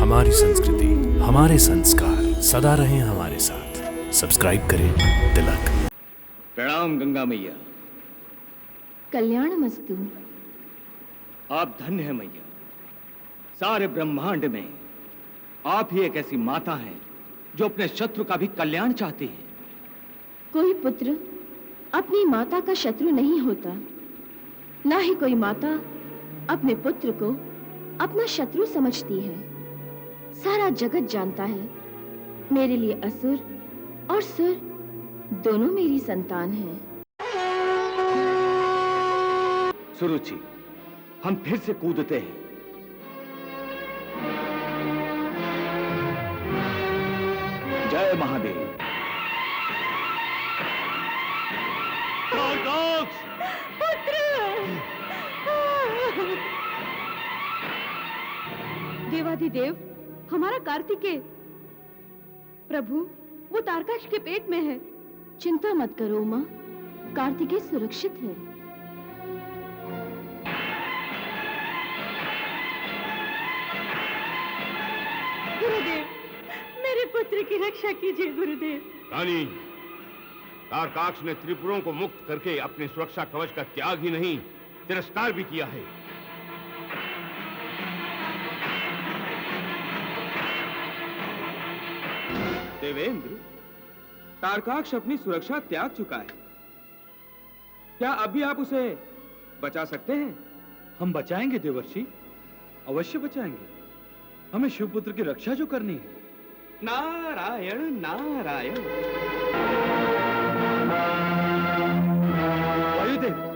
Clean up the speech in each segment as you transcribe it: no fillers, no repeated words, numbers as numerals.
हमारी संस्कृति, हमारे संस्कार सदा रहें हमारे साथ। सब्सक्राइब करें तिलक। प्रणाम गंगा मैया। कल्याणमस्तु। आप धन्य हैं मैया। सारे ब्रह्मांड में आप ही एक ऐसी माता हैं जो अपने शत्रु का भी कल्याण चाहती है। कोई पुत्र अपनी माता का शत्रु नहीं होता, ना ही कोई माता अपने पुत्र को अपना शत्रु समझती है। सारा जगत जानता है मेरे लिए असुर और सुर दोनों मेरी संतान हैं। सुरुचि, हम फिर से कूदते हैं। जय महादेव। देवाधिदेव, हमारा कार्तिकेय प्रभु, वो तारकाक्ष के पेट में है। चिंता मत करो उमा, कार्तिकेय सुरक्षित है। गुरुदेव, मेरे पुत्र की रक्षा कीजिए गुरुदेव। रानी, तारकाक्ष ने त्रिपुरों को मुक्त करके अपने सुरक्षा कवच का त्याग ही नहीं, तिरस्कार भी किया है। देवेंद्र, तारकाक्ष अपनी सुरक्षा त्याग चुका है। क्या अभी आप उसे बचा सकते हैं? हम बचाएंगे देवर्षि, अवश्य बचाएंगे। हमें शिवपुत्र की रक्षा जो करनी है। नारायण नारायण। वायुदेव,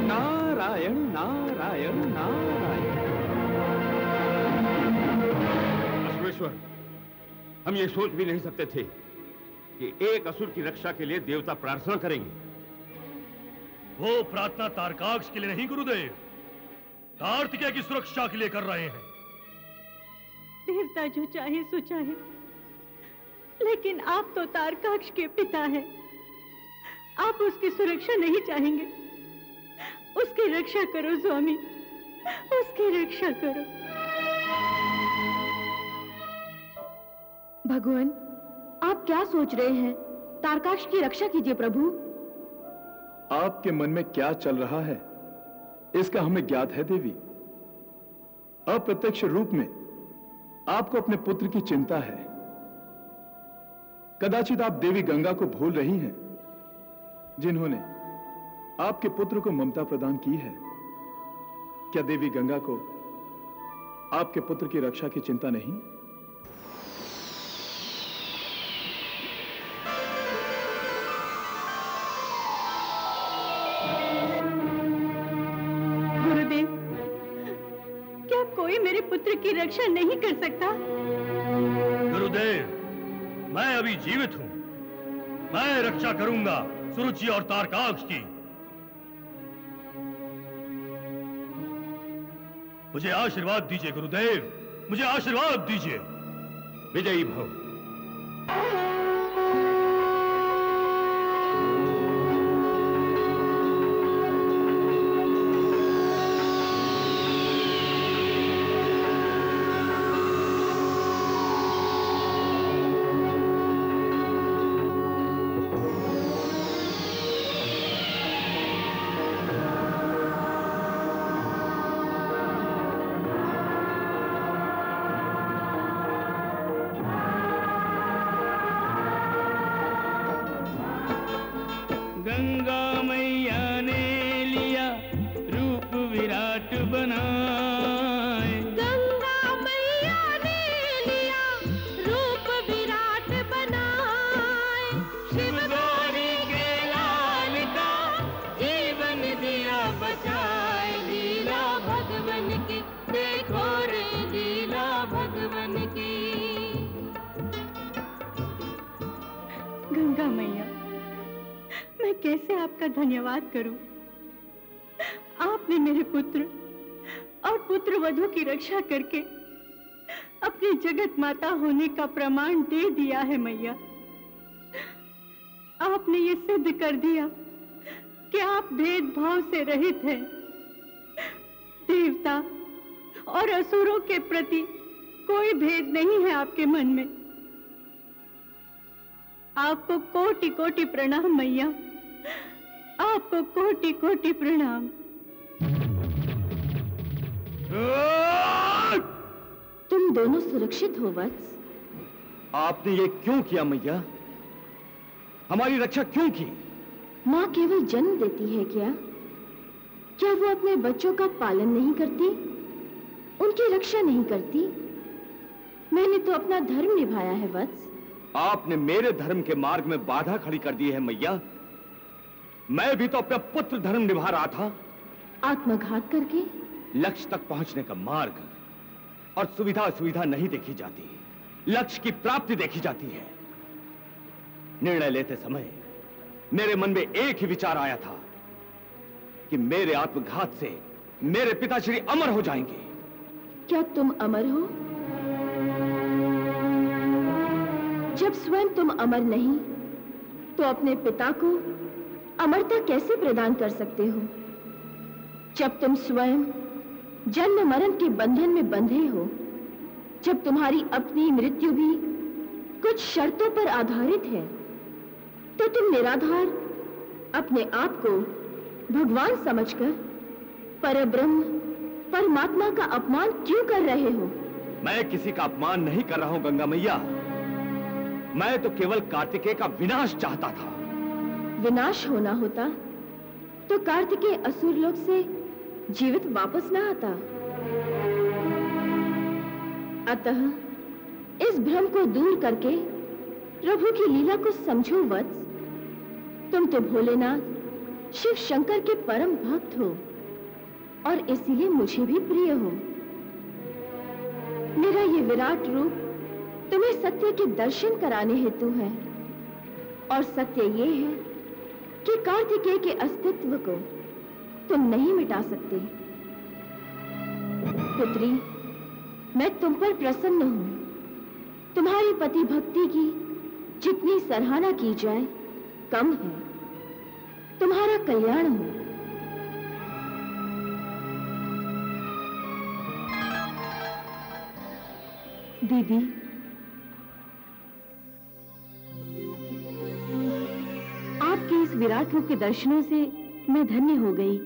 नारायण नारायण नारायण। असुरेश्वर, हम ये सोच भी नहीं सकते थे कि एक असुर की रक्षा के लिए देवता प्रार्थना करेंगे। वो प्रार्थना तारकाक्ष के लिए नहीं गुरुदेव, कार्तिकेय की सुरक्षा के लिए कर रहे हैं। देवता जो चाहे सो चाहे, लेकिन आप तो तारकाक्ष के पिता हैं। आप उसकी सुरक्षा नहीं चाहेंगे। उसकी रक्षा करो स्वामी, उसकी रक्षा करो। भगवान, आप क्या सोच रहे हैं? तारकाक्ष की रक्षा कीजिए प्रभु। आपके मन में क्या चल रहा है इसका हमें ज्ञात है देवी। अप्रत्यक्ष रूप में आपको अपने पुत्र की चिंता है। कदाचित आप देवी गंगा को भूल रही हैं, जिन्होंने आपके पुत्र को ममता प्रदान की है। क्या देवी गंगा को आपके पुत्र की रक्षा की चिंता नहीं? गुरुदेव, क्या कोई मेरे पुत्र की रक्षा नहीं कर सकता? गुरुदेव, मैं अभी जीवित हूं। मैं रक्षा करूंगा सुरुचि और तारकाक्ष की। मुझे आशीर्वाद दीजिए गुरुदेव, मुझे आशीर्वाद दीजिए। विजयी भव। गंगा मैया ने लिया रूप विराट बनाए। गंगा मैया ने लिया रूप कैसे आपका धन्यवाद करूं? आपने मेरे पुत्र और पुत्र वधू की रक्षा करके अपनी जगत माता होने का प्रमाण दे दिया है मैया। आपने ये सिद्ध कर दिया कि आप भेदभाव से रहित हैं। देवता और असुरों के प्रति कोई भेद नहीं है आपके मन में। आपको कोटि कोटि प्रणाम मैया, आपको कोटि कोटि प्रणाम। तुम दोनों सुरक्षित हो वत्स? आपने ये क्यों किया मैया? हमारी रक्षा क्यों की? माँ केवल जन्म देती है क्या? क्या वो अपने बच्चों का पालन नहीं करती, उनकी रक्षा नहीं करती? मैंने तो अपना धर्म निभाया है वत्स। आपने मेरे धर्म के मार्ग में बाधा खड़ी कर दी है मैया। मैं भी तो अपना पुत्र धर्म निभा रहा था। आत्मघात करके? लक्ष्य तक पहुंचने का मार्ग और सुविधा सुविधा नहीं देखी जाती, लक्ष्य की प्राप्ति देखी जाती है। निर्णय लेते समय मेरे मन में एक ही विचार आया था कि मेरे आत्मघात से मेरे पिताश्री अमर हो जाएंगे। क्या तुम अमर हो? जब स्वयं तुम अमर नहीं तो अपने पिता को अमरता कैसे प्रदान कर सकते हो? जब तुम स्वयं जन्म मरण के बंधन में बंधे हो, जब तुम्हारी अपनी मृत्यु भी कुछ शर्तों पर आधारित है, तो तुम निराधार अपने आप को भगवान समझकर परब्रह्म परमात्मा का अपमान क्यों कर रहे हो? मैं किसी का अपमान नहीं कर रहा हूं गंगा मैया। मैं तो केवल कार्तिकेय का विनाश चाहता था। विनाश होना होता तो कार्तिकेय असुर लोक से जीवित वापस ना आता। अतः इस भ्रम को दूर करके प्रभु की लीला को समझो वत्स। तुम तो भोलेनाथ शिव शंकर के परम भक्त हो और इसीलिए मुझे भी प्रिय हो। मेरा ये विराट रूप तुम्हें सत्य के दर्शन कराने हेतु है, और सत्य ये है कि कार्तिकेय के अस्तित्व को तुम नहीं मिटा सकते। पुत्री, मैं तुम पर प्रसन्न हूं। तुम्हारी पति भक्ति की जितनी सराहना की जाए कम है। तुम्हारा कल्याण हो। दीदी, आपके इस विराट रूप के दर्शनों से मैं धन्य हो गई।